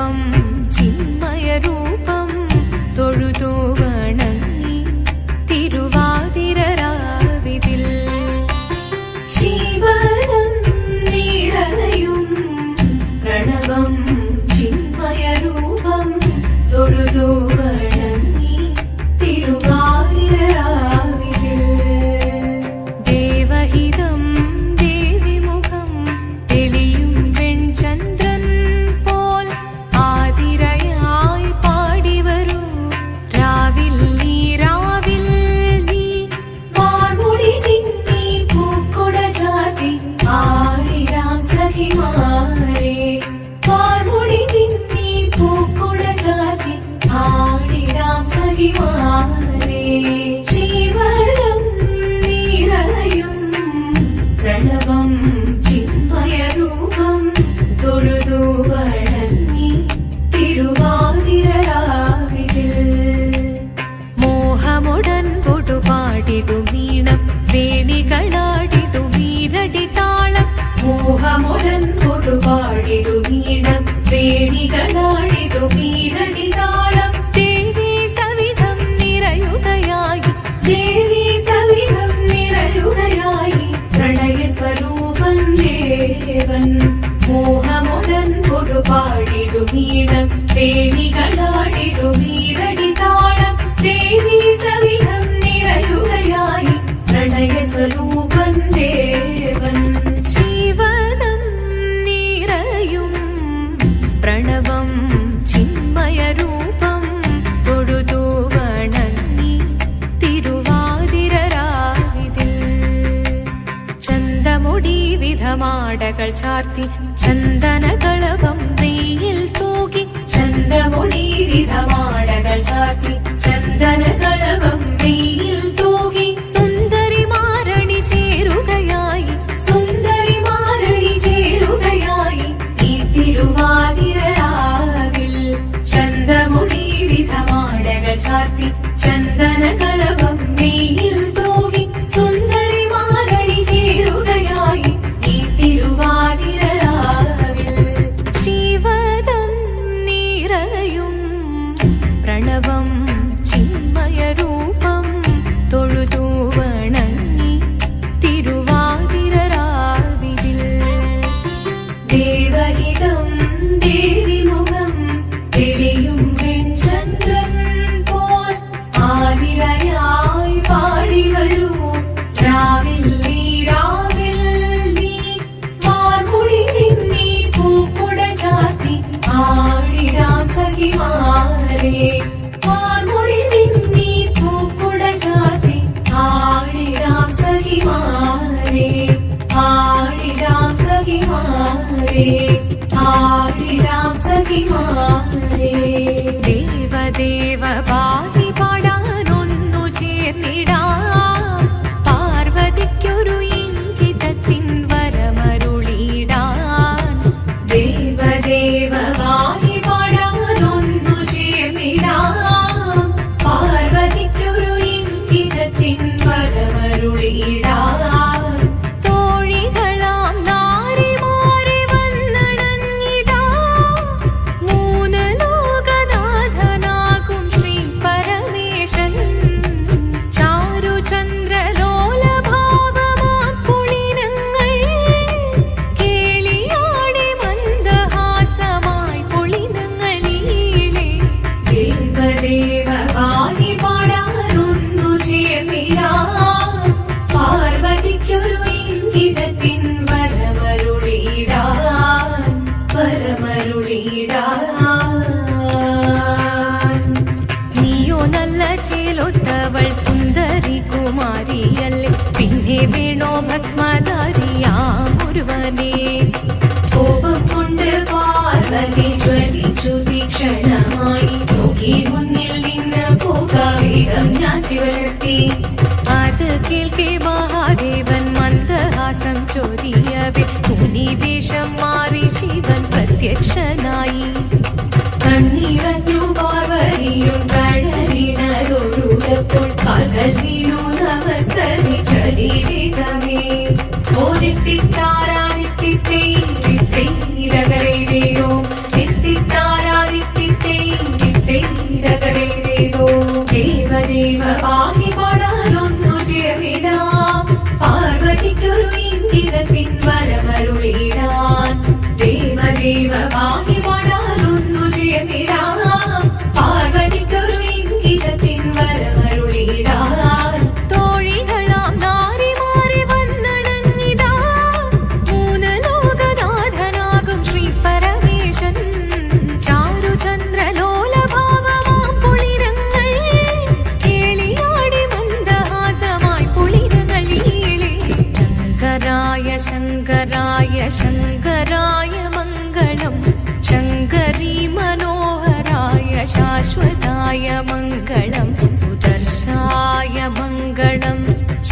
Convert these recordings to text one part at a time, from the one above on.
പ്രണവം ചിന്മയരൂപം തൊഴുതു വണങ്ങി തിരുവാതിരരാവിതിൽ ശിവനം നിറയും പ്രണവം ചിന്മയരൂപം തൊഴുതു വണങ്ങി തിരുവാതിരരാവിതിൽ ദേവഹിതം ദേവിമുഖം തെളിയും വെൺചന്ദ്രൻ പോൽ ആതിരയായി പാടിവരൂ രാവിൽ നീ വാർമുടി നിന്നി പൂക്കൊട ചാർത്തി ആടിടാം സഖിമാരെ വാർമുടി നിന്നി പൂക്കൊട ചാർത്തി ആടിടാം സഖിമാരെ ശിവനം നിറയും പ്രണവം ചിന്മയരൂപം തൊഴുതു വണങ്ങി തിരുവാതിരരാവിതിൽ മോഹമുടൻ പൊടുപാടിടും വീണം വേണികളാടിടും വീരടി താളം മോഹമുടൻ പൊടുപാടിടും വീണം വേണികളാടിടും വീരടി താളം ദേവി സവിധം നിറയുകയായി ദേവി സവിധം നിറയുകയായി പ്രണയ സ്വരൂപൻ ദേവൻ മോഹമുടൻ കൊടുപാടിടു വീണം വേണികളാടിടു വീരടി താളം ദേവി സവിധം നിറയുകയായി പ്രണയ സ്വരൂപൻ ദേവൻ ശിവനം നിറയും പ്രണവം ചിന്മയരൂപം തൊഴുതു വണങ്ങി തിരുവാതിരരാവിതിൽ ചന്തമുടി വിധമാടകൾ ചാർത്തി ചന്ദനകളഭം വെയിൽ തൂകി ചന്തമുടി വിധമാടകൾ ചാർത്തി ചന്ദനകളഭം വെയിൽ തൂകി സുന്ദരിമാരണി ചേരുകയായി സുന്ദരിമാരണി ചേരുകയായി ഈ തിരുവാതിരരാവിൽ ചന്തമുടി വിധമാടകൾ ചാർത്തി ചന്ദനകളഭം വെയിൽ തൂകി സുന്ദരിമാരണി ചേരുകയായി ഈ തിരുവാതിരരാവിൽ ശിവനം നിറയും പ്രണവം ചിന്മയരൂപം തൊഴുതു വണങ്ങി തിരുവാതിരരാവിതിൽ ദേവഹിതം ദേവിമുഖം തെളിയും വെൺചന്ദ്രൻ പോൽ ആതിരയായി പാടിവരൂ രാവിൽ നീ വാർമുടി നിന്നി പൂക്കൊട ചാർത്തി ആടിടാം സഖിമാരെ വാർമുടി നിന്നി പൂക്കൊട ചാർത്തി ആടിടാം സഖിമാരെ ആടിടാം സഖിമാരെ ആടിടാം സഖിമാരെ ദേവദേവ പാതി പാടാനൊന്നു ചേർന്നിടാം പാർവതിക്കൊരു ഇംഗിതത്തിൻ വരമരുളിടാൻ ദേവദേവ പാതി പാടാനൊന്നു ചേർന്നിടാം പാർവതിക്കൊരു ഇംഗിതത്തിൻ വരമരുളിടാൻ തോഴികളാം നാരിമാരെ വന്നണഞ്ഞിടാം മൂന്ന് ലോകനാഥനാകും ശ്രീ പരമേശൻ ചാരുചന്ദ്രലോലഭാവമാം പുളിനങ്ങൾ കേളിയാടി മന്ദഹാസമായി പുളിനങ്ങളീളെ ദേവദേവ പാതി പാടാനൊന്നു ചേർന്നിടാം പാർവതിക്കൊരു ഇംഗിതത്തിൻ വരമരുളിടാൻ നീയോ നല്ല ചേലൊത്തവൾ സുന്ദരി കുമാരിയല്ലേ പിന്നെ വേണോ ഭസ്മധാരിയാമൊരുവനെ കോപം കൊണ്ട് പാർവതി ജ്വലിച്ചു തീക്ഷണമായി നോക്കി മുന്നിൽ നിന്ന് പോകാവേഗം ഞാൻ ശിവശക്തി അത് കേൾക്കെ മഹാദേവൻ മന്ദഹാസം ചൊരിയവേ മുനിവേഷം മാറി ശിവൻ പ്രത്യക്ഷനായി കണ്ണീറഞ്ഞു പാർവതിയും കടലിനതൊഴുകപ്പോൾ പകൽ വീണു നമസ്കരിച്ചരീരകമേ ഓദിത്തിത്താരാ നിത്തിത്തൈ നിത്തൈ രകരൈരയോ നിത്തിത്താരാ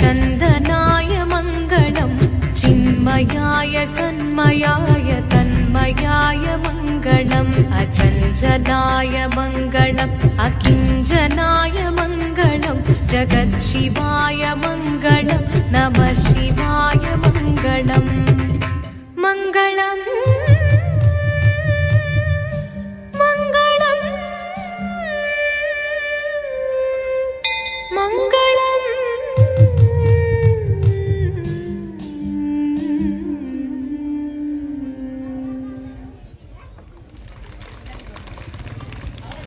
चन्दनाय मङ्गलम् चिन्मयाय सन्मयाय तन्मयाय मङ्गलम् अचञ्चलाय मङ्गलम् अकिञ्चनाय मङ्गलम् जगत्शिवाय मङ्गलम् नमः शिवाय मङ्गलम् मङ्गलम्